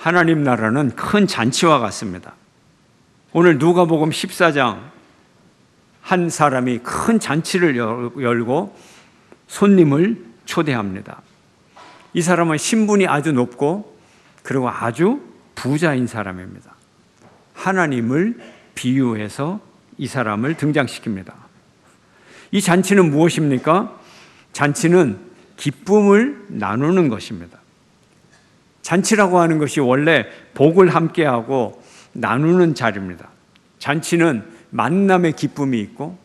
하나님 나라는 큰 잔치와 같습니다. 오늘 누가복음 14장 한 사람이 큰 잔치를 열고 손님을 초대합니다. 이 사람은 신분이 아주 높고 그리고 아주 부자인 사람입니다. 하나님을 비유해서 이 사람을 등장시킵니다. 이 잔치는 무엇입니까? 잔치는 기쁨을 나누는 것입니다. 잔치라고 하는 것이 원래 복을 함께하고 나누는 자리입니다. 잔치는 만남의 기쁨이 있고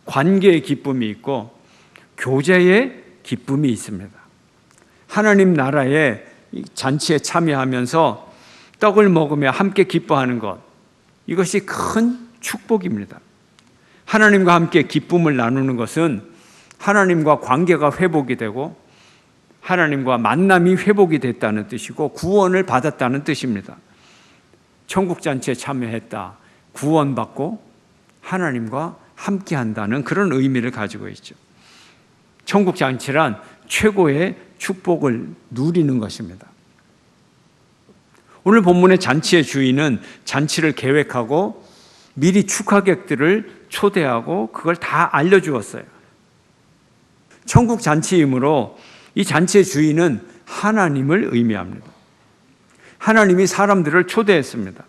관계의 기쁨이 있고 교제의 기쁨이 있습니다. 하나님 나라의 잔치에 참여하면서 떡을 먹으며 함께 기뻐하는 것, 이것이 큰 축복입니다. 하나님과 함께 기쁨을 나누는 것은 하나님과 관계가 회복이 되고 하나님과 만남이 회복이 됐다는 뜻이고 구원을 받았다는 뜻입니다. 천국 잔치에 참여했다, 구원받고 하나님과 함께한다는 그런 의미를 가지고 있죠. 천국 잔치란 최고의 축복을 누리는 것입니다. 오늘 본문의 잔치의 주인은 잔치를 계획하고 미리 축하객들을 초대하고 그걸 다 알려주었어요. 천국 잔치이므로 이 잔치의 주인은 하나님을 의미합니다. 하나님이 사람들을 초대했습니다.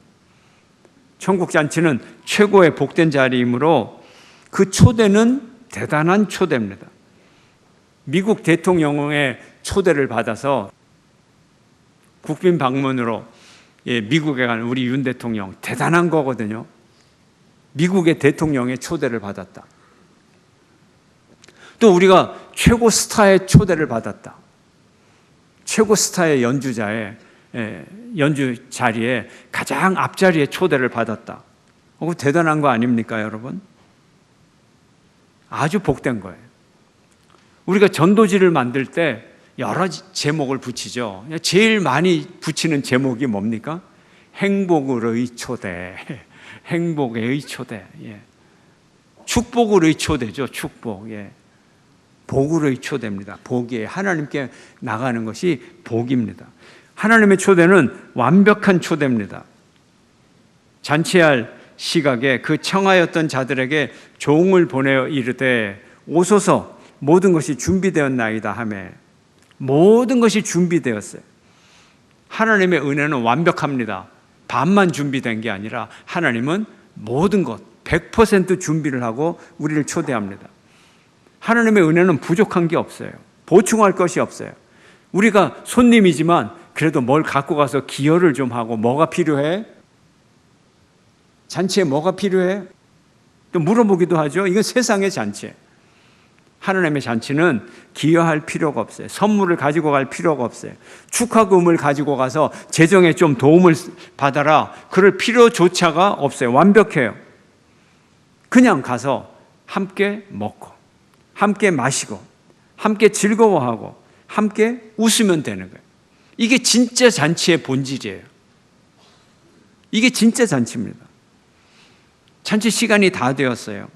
천국 잔치는 최고의 복된 자리이므로 그 초대는 대단한 초대입니다. 미국 대통령의 초대를 받아서 국빈 방문으로 미국에 간 우리 윤 대통령, 대단한 거거든요. 미국의 대통령의 초대를 받았다. 또 우리가 최고 스타의 초대를 받았다. 최고 스타의 연주자의 연주 자리에 가장 앞자리에 초대를 받았다. 대단한 거 아닙니까, 여러분? 아주 복된 거예요. 우리가 전도지를 만들 때 여러 제목을 붙이죠. 제일 많이 붙이는 제목이 뭡니까? 행복의 초대, 행복의 초대, 축복의 초대죠. 축복, 복의 초대입니다. 복이에요. 하나님께 나가는 것이 복입니다. 하나님의 초대는 완벽한 초대입니다. 잔치할 시각에 그 청하였던 자들에게 종을 보내어 이르되 오소서, 모든 것이 준비되었나이다 하매 모든 것이 준비되었어요. 하나님의 은혜는 완벽합니다. 반만 준비된 게 아니라 하나님은 모든 것 100% 준비를 하고 우리를 초대합니다. 하나님의 은혜는 부족한 게 없어요. 보충할 것이 없어요. 우리가 손님이지만 그래도 뭘 갖고 가서 기여를 좀 하고, 뭐가 필요해? 잔치에 뭐가 필요해? 또 물어보기도 하죠. 이건 세상의 잔치. 하나님의 잔치는 기여할 필요가 없어요. 선물을 가지고 갈 필요가 없어요. 축하금을 가지고 가서 재정에 좀 도움을 받아라, 그럴 필요조차가 없어요. 완벽해요. 그냥 가서 함께 먹고 함께 마시고 함께 즐거워하고 함께 웃으면 되는 거예요. 이게 진짜 잔치의 본질이에요. 이게 진짜 잔치입니다. 잔치 시간이 다 되었어요.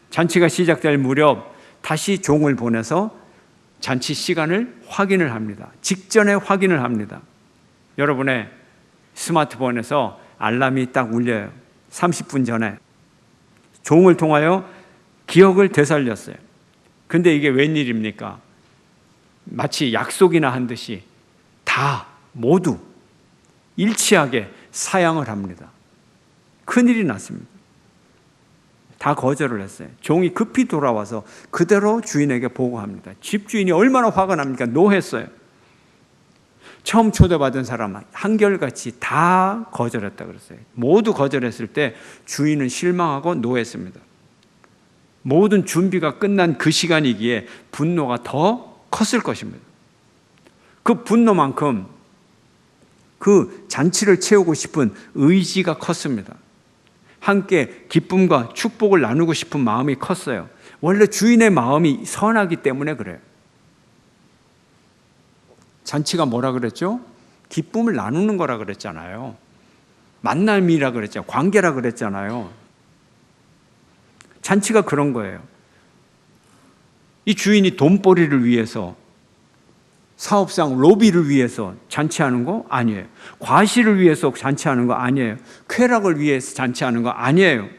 잔치가 시작될 무렵 다시 종을 보내서 잔치 시간을 확인을 합니다. 직전에 확인을 합니다. 여러분의 스마트폰에서 알람이 딱 울려요. 30분 전에 종을 통하여 기억을 되살렸어요. 근데 이게 웬일입니까? 마치 약속이나 한 듯이 다 모두 일치하게 사양을 합니다. 큰일이 났습니다. 다 거절을 했어요. 종이 급히 돌아와서 그대로 주인에게 보고합니다. 집주인이 얼마나 화가 납니까? 노했어요. 처음 초대받은 사람은 한결같이 다 거절했다 그랬어요. 모두 거절했을 때 주인은 실망하고 노했습니다. 모든 준비가 끝난 그 시간이기에 분노가 더 컸을 것입니다. 그 분노만큼 그 잔치를 채우고 싶은 의지가 컸습니다. 함께 기쁨과 축복을 나누고 싶은 마음이 컸어요. 원래 주인의 마음이 선하기 때문에 그래요. 잔치가 뭐라 그랬죠? 기쁨을 나누는 거라 그랬잖아요. 만남이라 그랬잖아요. 관계라 그랬잖아요. 잔치가 그런 거예요. 이 주인이 돈벌이를 위해서 사업상 로비를 위해서 잔치하는 거 아니에요. 과시를 위해서 잔치하는 거 아니에요. 쾌락을 위해서 잔치하는 거 아니에요.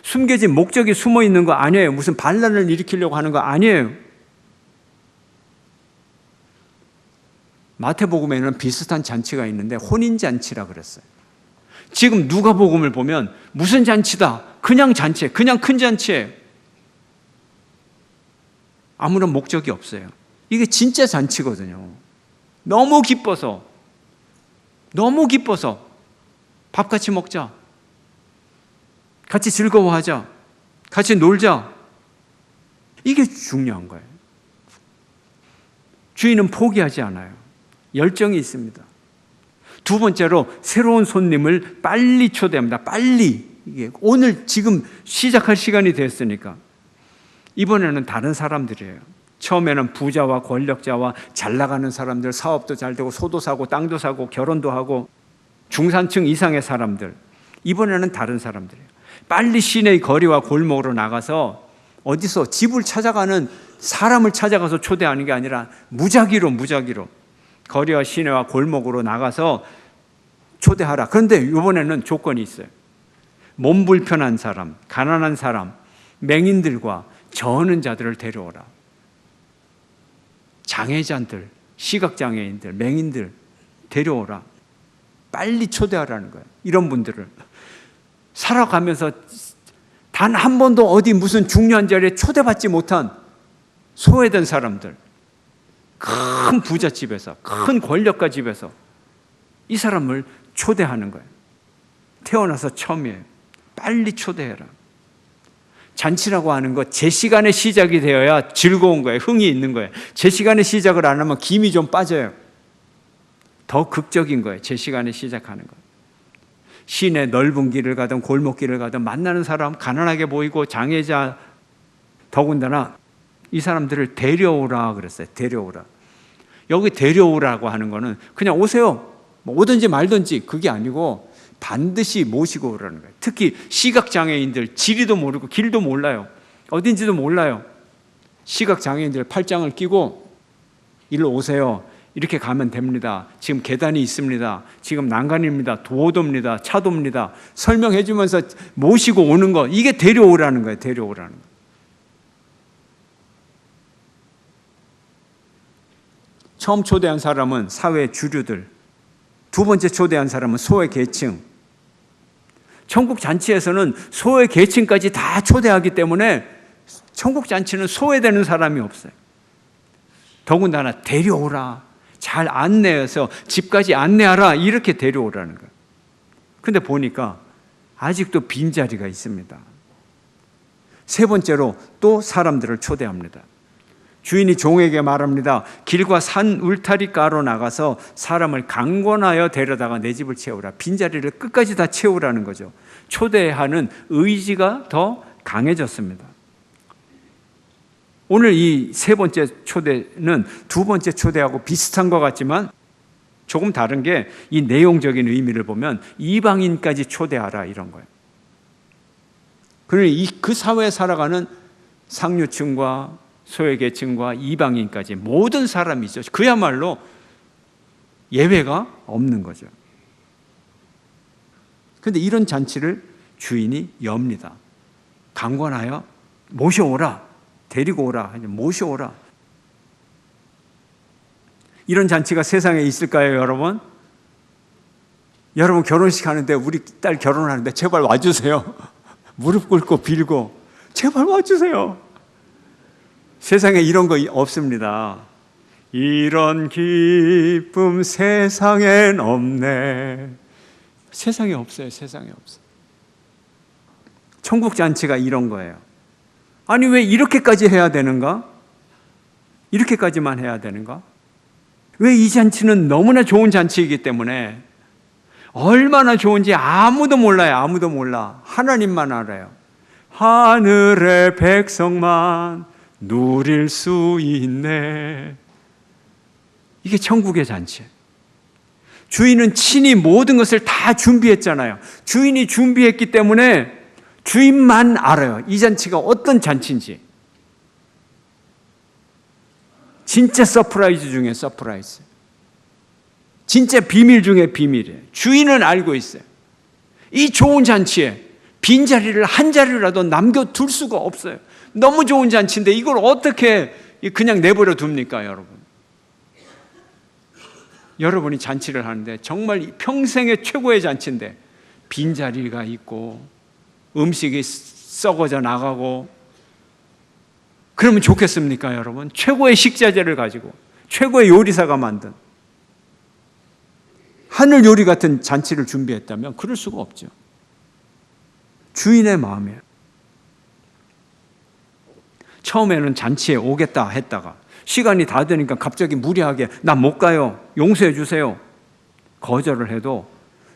숨겨진 목적이 숨어 있는 거 아니에요. 무슨 반란을 일으키려고 하는 거 아니에요. 마태복음에는 비슷한 잔치가 있는데 혼인잔치라 그랬어요. 지금 누가복음을 보면 무슨 잔치다. 그냥 잔치예요. 그냥 큰 잔치예요. 아무런 목적이 없어요. 이게 진짜 잔치거든요. 너무 기뻐서 밥 같이 먹자. 같이 즐거워하자. 같이 놀자. 이게 중요한 거예요. 주인은 포기하지 않아요. 열정이 있습니다. 두 번째로 새로운 손님을 빨리 초대합니다. 빨리. 이게 오늘 지금 시작할 시간이 됐으니까. 이번에는 다른 사람들이에요. 처음에는 부자와 권력자와 잘 나가는 사람들, 사업도 잘 되고 소도 사고 땅도 사고 결혼도 하고 중산층 이상의 사람들. 이번에는 다른 사람들이에요. 빨리 시내의 거리와 골목으로 나가서 어디서 집을 찾아가는 사람을 찾아가서 초대하는 게 아니라 무작위로 거리와 시내와 골목으로 나가서 초대하라. 그런데 이번에는 조건이 있어요. 몸 불편한 사람, 가난한 사람, 맹인들과 저는 자들을 데려오라. 장애자들, 시각장애인들, 맹인들 데려오라. 빨리 초대하라는 거예요. 이런 분들을 살아가면서 단 한 번도 어디 무슨 중요한 자리에 초대받지 못한 소외된 사람들, 큰 부잣집에서, 큰 권력가 집에서 이 사람을 초대하는 거예요. 태어나서 처음이에요. 빨리 초대해라. 잔치라고 하는 거 제 시간에 시작이 되어야 즐거운 거예요. 흥이 있는 거예요. 제 시간에 시작을 안 하면 김이 좀 빠져요. 더 극적인 거예요. 제 시간에 시작하는 거. 시내 넓은 길을 가든 골목길을 가든 만나는 사람 가난하게 보이고 장애자 더군다나 이 사람들을 데려오라 그랬어요. 데려오라. 여기 데려오라고 하는 거는 그냥 오세요. 뭐 오든지 말든지 그게 아니고 반드시 모시고 오라는 거예요. 특히 시각장애인들 지리도 모르고 길도 몰라요. 어딘지도 몰라요. 시각장애인들 팔짱을 끼고 일로 오세요. 이렇게 가면 됩니다. 지금 계단이 있습니다. 지금 난간입니다. 도도입니다. 차도입니다. 설명해 주면서 모시고 오는 거 이게 데려오라는 거예요. 데려오라는 거. 처음 초대한 사람은 사회 주류들, 두 번째 초대한 사람은 소외 계층. 천국 잔치에서는 소외 계층까지 다 초대하기 때문에 천국 잔치는 소외되는 사람이 없어요. 더군다나 데려오라. 잘 안내해서 집까지 안내하라. 이렇게 데려오라는 거예요. 그런데 보니까 아직도 빈자리가 있습니다. 세 번째로 또 사람들을 초대합니다. 주인이 종에게 말합니다. 길과 산 울타리가로 나가서 사람을 강권하여 데려다가 내 집을 채우라. 빈자리를 끝까지 다 채우라는 거죠. 초대하는 의지가 더 강해졌습니다. 오늘 이 세 번째 초대는 두 번째 초대하고 비슷한 것 같지만 조금 다른 게 이 내용적인 의미를 보면 이방인까지 초대하라 이런 거예요. 그러니 그 사회에 살아가는 상류층과 소외계층과 이방인까지 모든 사람이죠. 그야말로 예외가 없는 거죠. 그런데 이런 잔치를 주인이 엽니다. 강권하여 모셔오라. 데리고 오라. 모셔오라. 이런 잔치가 세상에 있을까요, 여러분? 여러분 결혼식 하는데 우리 딸 결혼하는데 제발 와주세요. 무릎 꿇고 빌고 제발 와주세요. 세상에 이런 거 없습니다. 이런 기쁨 세상엔 없네. 세상에 없어요. 세상에 없어요. 천국 잔치가 이런 거예요. 아니 왜 이렇게까지 해야 되는가? 이렇게까지만 해야 되는가? 왜 이 잔치는 너무나 좋은 잔치이기 때문에 얼마나 좋은지 아무도 몰라요. 아무도 몰라. 하나님만 알아요. 하늘의 백성만 누릴 수 있네. 이게 천국의 잔치. 주인은 친히 모든 것을 다 준비했잖아요. 주인이 준비했기 때문에 주인만 알아요. 이 잔치가 어떤 잔치인지. 진짜 서프라이즈 중에 서프라이즈. 진짜 비밀 중에 비밀이에요. 주인은 알고 있어요. 이 좋은 잔치에 빈자리를 한 자리라도 남겨둘 수가 없어요. 너무 좋은 잔치인데 이걸 어떻게 그냥 내버려 둡니까, 여러분? 여러분이 잔치를 하는데 정말 평생의 최고의 잔치인데 빈자리가 있고 음식이 썩어져 나가고 그러면 좋겠습니까, 여러분? 최고의 식자재를 가지고 최고의 요리사가 만든 하늘 요리 같은 잔치를 준비했다면 그럴 수가 없죠. 주인의 마음이에요. 처음에는 잔치에 오겠다 했다가 시간이 다 되니까 갑자기 무리하게 나 못 가요. 용서해 주세요. 거절을 해도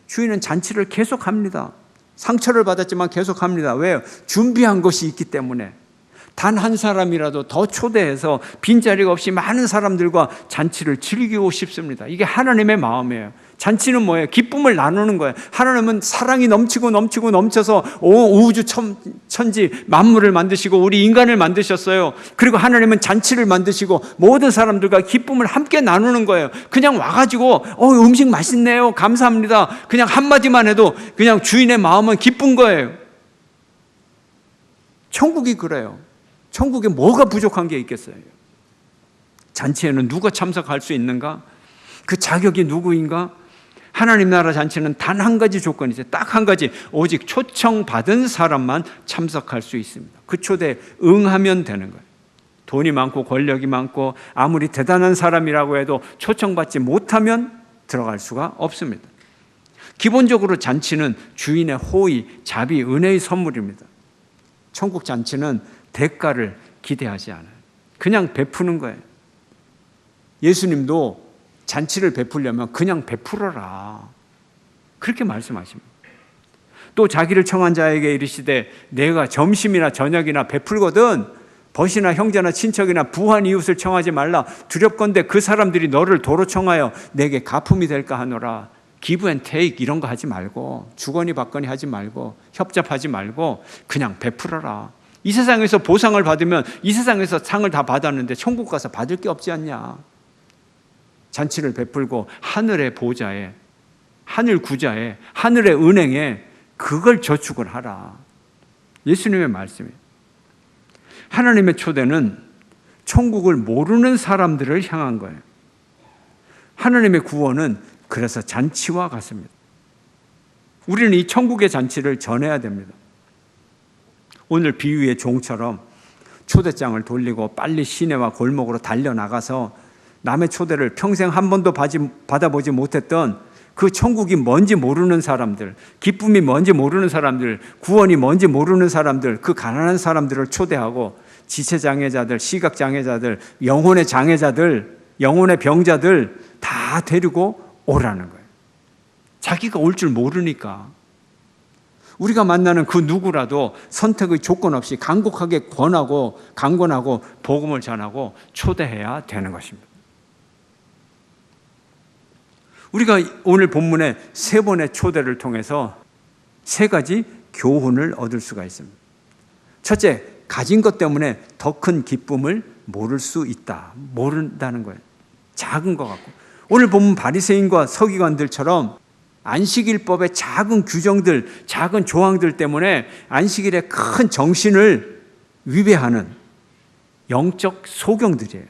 주인은 잔치를 계속합니다. 상처를 받았지만 계속합니다. 왜요? 준비한 것이 있기 때문에. 단 한 사람이라도 더 초대해서 빈자리가 없이 많은 사람들과 잔치를 즐기고 싶습니다. 이게 하나님의 마음이에요. 잔치는 뭐예요? 기쁨을 나누는 거예요. 하나님은 사랑이 넘치고 넘쳐서 우주 천지 만물을 만드시고 우리 인간을 만드셨어요. 그리고 하나님은 잔치를 만드시고 모든 사람들과 기쁨을 함께 나누는 거예요. 그냥 와가지고 음식 맛있네요. 감사합니다. 그냥 한마디만 해도 그냥 주인의 마음은 기쁜 거예요. 천국이 그래요. 천국에 뭐가 부족한 게 있겠어요? 잔치에는 누가 참석할 수 있는가? 그 자격이 누구인가? 하나님 나라 잔치는 단 한 가지 조건이 있어요. 딱 한 가지. 오직 초청받은 사람만 참석할 수 있습니다. 그 초대에 응하면 되는 거예요. 돈이 많고 권력이 많고 아무리 대단한 사람이라고 해도 초청받지 못하면 들어갈 수가 없습니다. 기본적으로 잔치는 주인의 호의, 자비, 은혜의 선물입니다. 천국 잔치는 대가를 기대하지 않아요. 그냥 베푸는 거예요. 예수님도 잔치를 베풀려면 그냥 베풀어라. 그렇게 말씀하십니다. 또 자기를 청한 자에게 이르시되 내가 점심이나 저녁이나 베풀거든 벗이나 형제나 친척이나 부한 이웃을 청하지 말라. 두렵건대 그 사람들이 너를 도로 청하여 내게 가품이 될까 하노라. 기브 앤 테이크 이런 거 하지 말고 주거니 받거니 하지 말고 협잡하지 말고 그냥 베풀어라. 이 세상에서 보상을 받으면 이 세상에서 상을 다 받았는데 천국 가서 받을 게 없지 않냐. 잔치를 베풀고 하늘의 보좌에, 하늘 구좌에, 하늘의 은행에 그걸 저축을 하라. 예수님의 말씀이에요. 하나님의 초대는 천국을 모르는 사람들을 향한 거예요. 하나님의 구원은 그래서 잔치와 같습니다. 우리는 이 천국의 잔치를 전해야 됩니다. 오늘 비유의 종처럼 초대장을 돌리고 빨리 시내와 골목으로 달려나가서 남의 초대를 평생 한 번도 받아보지 못했던 그 천국이 뭔지 모르는 사람들, 기쁨이 뭔지 모르는 사람들, 구원이 뭔지 모르는 사람들, 그 가난한 사람들을 초대하고 지체장애자들, 시각장애자들, 영혼의 장애자들, 영혼의 병자들 다 데리고 오라는 거예요. 자기가 올 줄 모르니까. 우리가 만나는 그 누구라도 선택의 조건 없이 간곡하게 강권하고 복음을 전하고 초대해야 되는 것입니다. 우리가 오늘 본문의 세 번의 초대를 통해서 세 가지 교훈을 얻을 수가 있습니다. 첫째, 가진 것 때문에 더 큰 기쁨을 모를 수 있다. 모른다는 거예요. 작은 것 같고. 오늘 본문 바리새인과 서기관들처럼 안식일법의 작은 규정들, 작은 조항들 때문에 안식일의 큰 정신을 위배하는 영적 소경들이에요.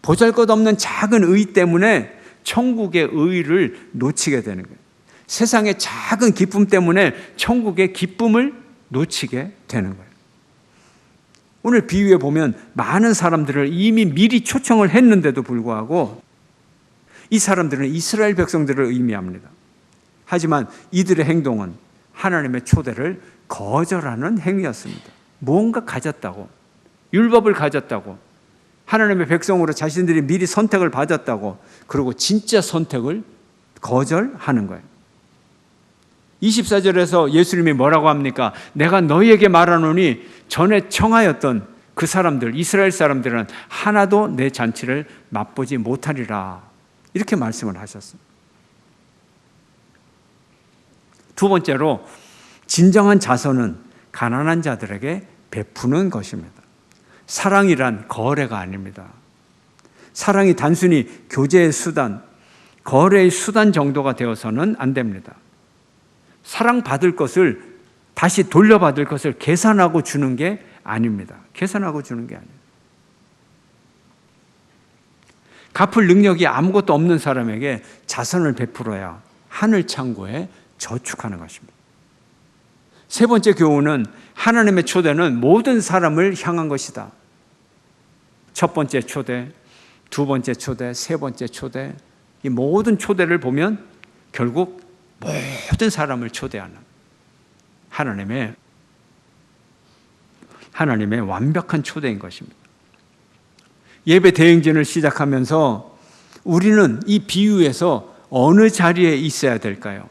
보잘것없는 작은 의 때문에 천국의 의를 놓치게 되는 거예요. 세상의 작은 기쁨 때문에 천국의 기쁨을 놓치게 되는 거예요. 오늘 비유에 보면 많은 사람들을 이미 미리 초청을 했는데도 불구하고 이 사람들은 이스라엘 백성들을 의미합니다. 하지만 이들의 행동은 하나님의 초대를 거절하는 행위였습니다. 뭔가 가졌다고, 율법을 가졌다고, 하나님의 백성으로 자신들이 미리 선택을 받았다고, 그리고 진짜 선택을 거절하는 거예요. 24절에서 예수님이 뭐라고 합니까? 내가 너희에게 말하노니 전에 청하였던 그 사람들, 이스라엘 사람들은 하나도 내 잔치를 맛보지 못하리라. 이렇게 말씀을 하셨습니다. 두 번째로, 진정한 자선은 가난한 자들에게 베푸는 것입니다. 사랑이란 거래가 아닙니다. 사랑이 단순히 교제의 수단, 거래의 수단 정도가 되어서는 안 됩니다. 사랑받을 것을 다시 돌려받을 것을 계산하고 주는 게 아닙니다. 계산하고 주는 게 아니에요. 갚을 능력이 아무것도 없는 사람에게 자선을 베풀어야 하늘 창고에 저축하는 것입니다. 세 번째 교훈은 하나님의 초대는 모든 사람을 향한 것이다. 첫 번째 초대, 두 번째 초대, 세 번째 초대, 이 모든 초대를 보면 결국 모든 사람을 초대하는 하나님의 완벽한 초대인 것입니다. 예배 대행진을 시작하면서 우리는 이 비유에서 어느 자리에 있어야 될까요?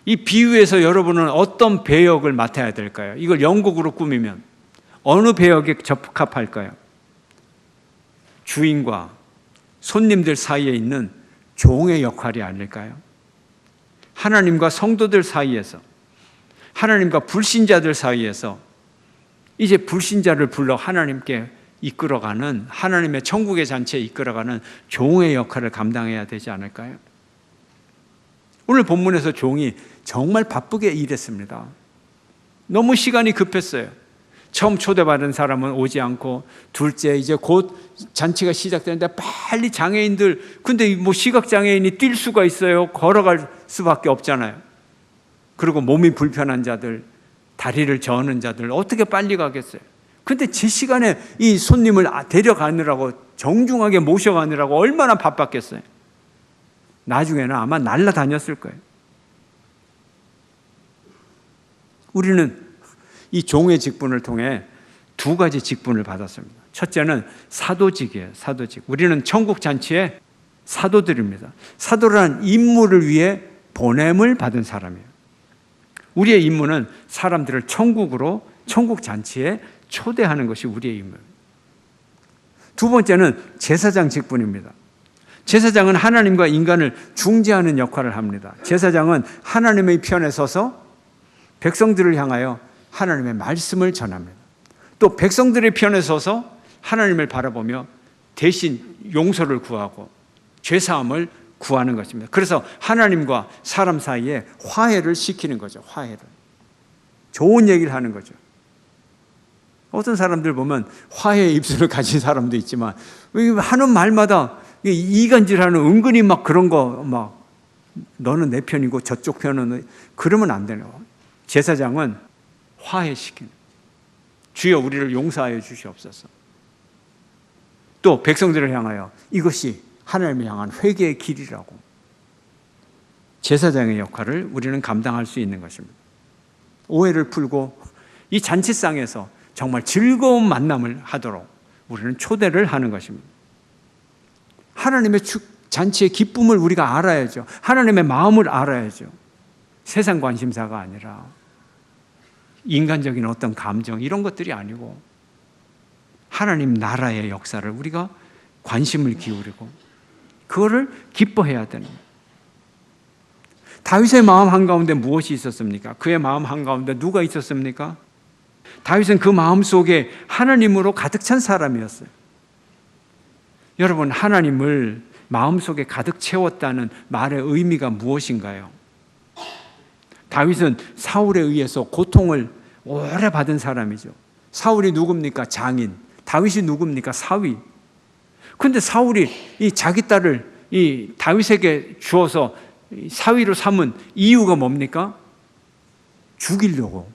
이 비유에서 여러분은 어떤 배역을 맡아야 될까요? 이걸 연극으로 꾸미면 어느 배역에 적합할까요? 주인과 손님들 사이에 있는 종의 역할이 아닐까요? 하나님과 성도들 사이에서, 하나님과 불신자들 사이에서 이제 불신자를 불러 하나님께 이끌어가는, 하나님의 천국의 잔치에 이끌어가는 종의 역할을 감당해야 되지 않을까요? 오늘 본문에서 종이 정말 바쁘게 일했습니다. 너무 시간이 급했어요. 처음 초대받은 사람은 오지 않고, 둘째 이제 곧 잔치가 시작되는데 빨리 장애인들, 근데 뭐 시각장애인이 뛸 수가 있어요? 걸어갈 수밖에 없잖아요. 그리고 몸이 불편한 자들, 다리를 저는 자들 어떻게 빨리 가겠어요? 근데 제 시간에 이 손님을 데려가느라고, 정중하게 모셔가느라고 얼마나 바빴겠어요? 나중에는 아마 날아다녔을 거예요. 우리는 이 종의 직분을 통해 두 가지 직분을 받았습니다. 첫째는 사도직이에요. 사도직. 우리는 천국 잔치의 사도들입니다. 사도라는 임무를 위해 보냄을 받은 사람이에요. 우리의 임무는 사람들을 천국으로, 천국 잔치에 초대하는 것이 우리의 임무입니다. 두 번째는 제사장 직분입니다. 제사장은 하나님과 인간을 중재하는 역할을 합니다. 제사장은 하나님의 편에 서서 백성들을 향하여 하나님의 말씀을 전합니다. 또 백성들의 편에 서서 하나님을 바라보며 대신 용서를 구하고 죄사함을 구하는 것입니다. 그래서 하나님과 사람 사이에 화해를 시키는 거죠. 화해를. 좋은 얘기를 하는 거죠. 어떤 사람들 보면 화해의 입술을 가진 사람도 있지만 하는 말마다 이간질하는, 은근히 막 그런 거 막 너는 내 편이고 저쪽 편은, 그러면 안 되는 거예요. 제사장은 화해시키는, 주여 우리를 용서하여 주시옵소서. 또 백성들을 향하여 이것이 하나님을 향한 회개의 길이라고, 제사장의 역할을 우리는 감당할 수 있는 것입니다. 오해를 풀고 이 잔치상에서 정말 즐거운 만남을 하도록 우리는 초대를 하는 것입니다. 하나님의 잔치의 기쁨을 우리가 알아야죠. 하나님의 마음을 알아야죠. 세상 관심사가 아니라 인간적인 어떤 감정, 이런 것들이 아니고 하나님 나라의 역사를 우리가 관심을 기울이고 그거를 기뻐해야 되는 거예요. 다윗의 마음 한가운데 무엇이 있었습니까? 그의 마음 한가운데 누가 있었습니까? 다윗은 그 마음 속에 하나님으로 가득 찬 사람이었어요. 여러분, 하나님을 마음속에 가득 채웠다는 말의 의미가 무엇인가요? 다윗은 사울에 의해서 고통을 오래 받은 사람이죠. 사울이 누굽니까? 장인. 다윗이 누굽니까? 사위. 그런데 사울이 이 자기 딸을 이 다윗에게 주어서 사위로 삼은 이유가 뭡니까? 죽이려고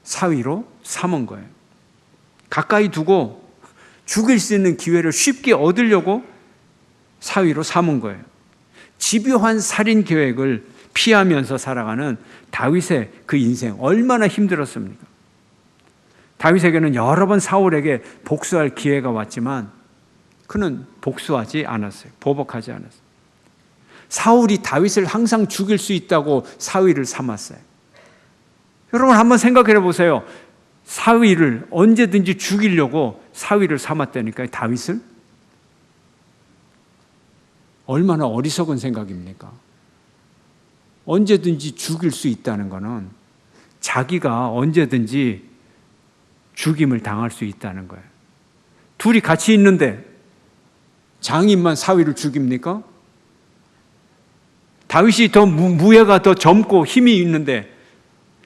사위로 삼은 거예요. 가까이 두고 죽일 수 있는 기회를 쉽게 얻으려고 사위로 삼은 거예요. 집요한 살인 계획을 피하면서 살아가는 다윗의 그 인생, 얼마나 힘들었습니까? 다윗에게는 여러 번 사울에게 복수할 기회가 왔지만 그는 복수하지 않았어요. 보복하지 않았어요. 사울이 다윗을 항상 죽일 수 있다고 사위를 삼았어요. 여러분 한번 생각해 보세요. 사위를 언제든지 죽이려고 사위를 삼았다니까요, 다윗을? 얼마나 어리석은 생각입니까? 언제든지 죽일 수 있다는 것은 자기가 언제든지 죽임을 당할 수 있다는 거예요. 둘이 같이 있는데 장인만 사위를 죽입니까? 다윗이 더 무예가 더 젊고 힘이 있는데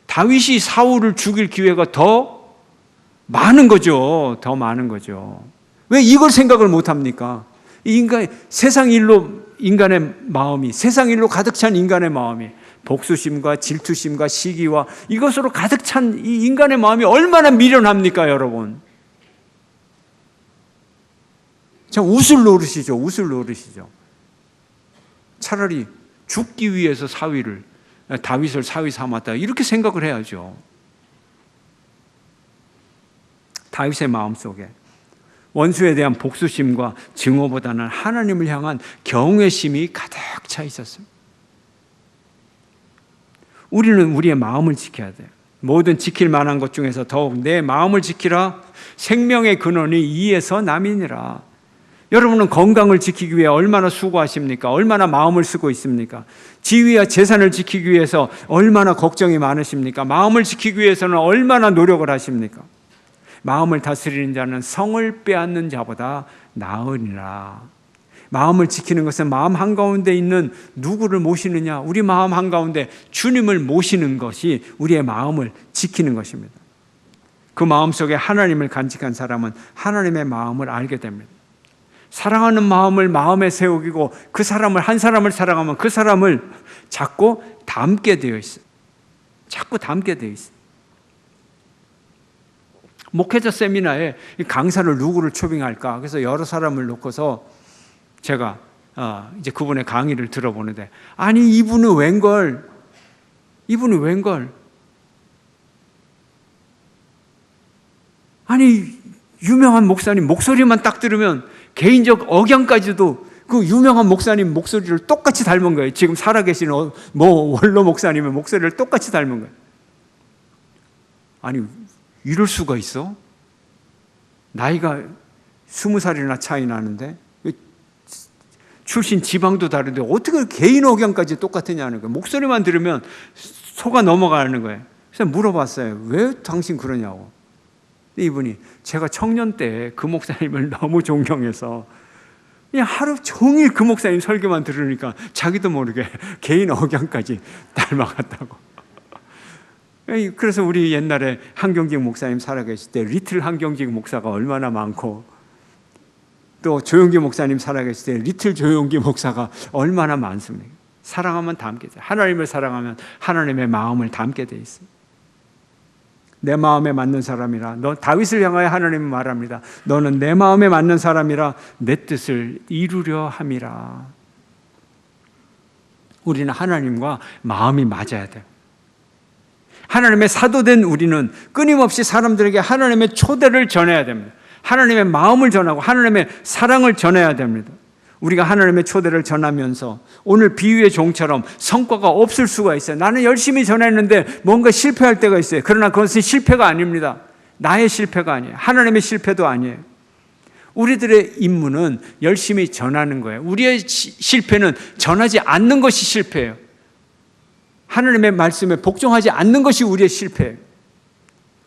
다윗이 사울을 죽일 기회가 더 많은 거죠. 더 많은 거죠. 왜 이걸 생각을 못 합니까? 세상 일로 인간의 마음이, 세상 일로 가득 찬 인간의 마음이, 복수심과 질투심과 시기와 이것으로 가득 찬 이 인간의 마음이 얼마나 미련합니까, 여러분? 참 웃을 노릇이죠. 웃을 노릇이죠. 차라리 죽기 위해서 다윗을 사위 삼았다, 이렇게 생각을 해야죠. 다윗의 마음속에 원수에 대한 복수심과 증오보다는 하나님을 향한 경외심이 가득 차 있었습니다. 우리는 우리의 마음을 지켜야 돼요. 모든 지킬 만한 것 중에서 더욱 내 마음을 지키라. 생명의 근원이 이에서 남이니라. 여러분은 건강을 지키기 위해 얼마나 수고하십니까? 얼마나 마음을 쓰고 있습니까? 지위와 재산을 지키기 위해서 얼마나 걱정이 많으십니까? 마음을 지키기 위해서는 얼마나 노력을 하십니까? 마음을 다스리는 자는 성을 빼앗는 자보다 나으니라. 마음을 지키는 것은 마음 한가운데 있는 누구를 모시느냐? 우리 마음 한가운데 주님을 모시는 것이 우리의 마음을 지키는 것입니다. 그 마음속에 하나님을 간직한 사람은 하나님의 마음을 알게 됩니다. 사랑하는 마음을 마음에 세우고 한 사람을 사랑하면 그 사람을 자꾸 닮게 되어 있어요. 자꾸 닮게 되어 있어요. 목회자 세미나에 강사를 누구를 초빙할까? 그래서 여러 사람을 놓고서 제가 이제 그분의 강의를 들어보는데, 아니 이분은 웬걸? 아니 유명한 목사님 목소리만 딱 들으면 개인적 억양까지도 그 유명한 목사님 목소리를 똑같이 닮은 거예요. 지금 살아계신 원로 목사님의 목소리를 똑같이 닮은 거예요. 아니 이럴 수가 있어? 나이가 20살이나 차이 나는데, 출신 지방도 다른데 어떻게 개인 억양까지 똑같으냐는 거예요. 목소리만 들으면 속아 넘어가는 거예요. 그래서 물어봤어요. 왜 당신 그러냐고. 이분이 제가 청년 때 그 목사님을 너무 존경해서 그냥 하루 종일 그 목사님 설교만 들으니까 자기도 모르게 개인 억양까지 닮아갔다고. 그래서 우리 옛날에 한경직 목사님 살아계실 때 리틀 한경직 목사가 얼마나 많고, 또 조용기 목사님 살아계실 때 리틀 조용기 목사가 얼마나 많습니까? 사랑하면 닮게 돼. 하나님을 사랑하면 하나님의 마음을 닮게 돼 있습니다. 내 마음에 맞는 사람이라. 다윗을 향하여 하나님은 말합니다. 너는 내 마음에 맞는 사람이라 내 뜻을 이루려 함이라. 우리는 하나님과 마음이 맞아야 돼요. 하나님의 사도된 우리는 끊임없이 사람들에게 하나님의 초대를 전해야 됩니다. 하나님의 마음을 전하고 하나님의 사랑을 전해야 됩니다. 우리가 하나님의 초대를 전하면서 오늘 비유의 종처럼 성과가 없을 수가 있어요. 나는 열심히 전했는데 뭔가 실패할 때가 있어요. 그러나 그것은 실패가 아닙니다. 나의 실패가 아니에요. 하나님의 실패도 아니에요. 우리들의 임무는 열심히 전하는 거예요. 우리의 실패는 전하지 않는 것이 실패예요. 하나님의 말씀에 복종하지 않는 것이 우리의 실패예요.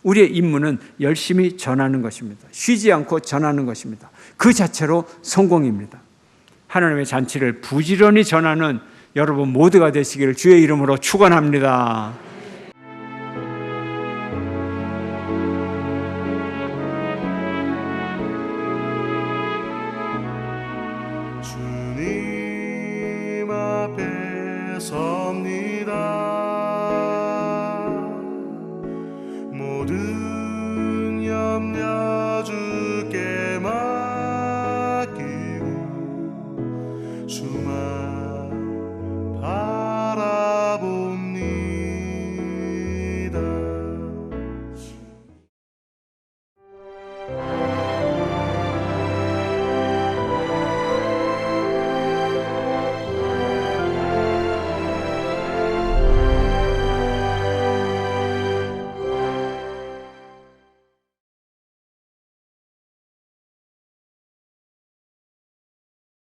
우리의 임무는 열심히 전하는 것입니다. 쉬지 않고 전하는 것입니다. 그 자체로 성공입니다. 하나님의 잔치를 부지런히 전하는 여러분 모두가 되시기를 주의 이름으로 축원합니다. 주님 앞에서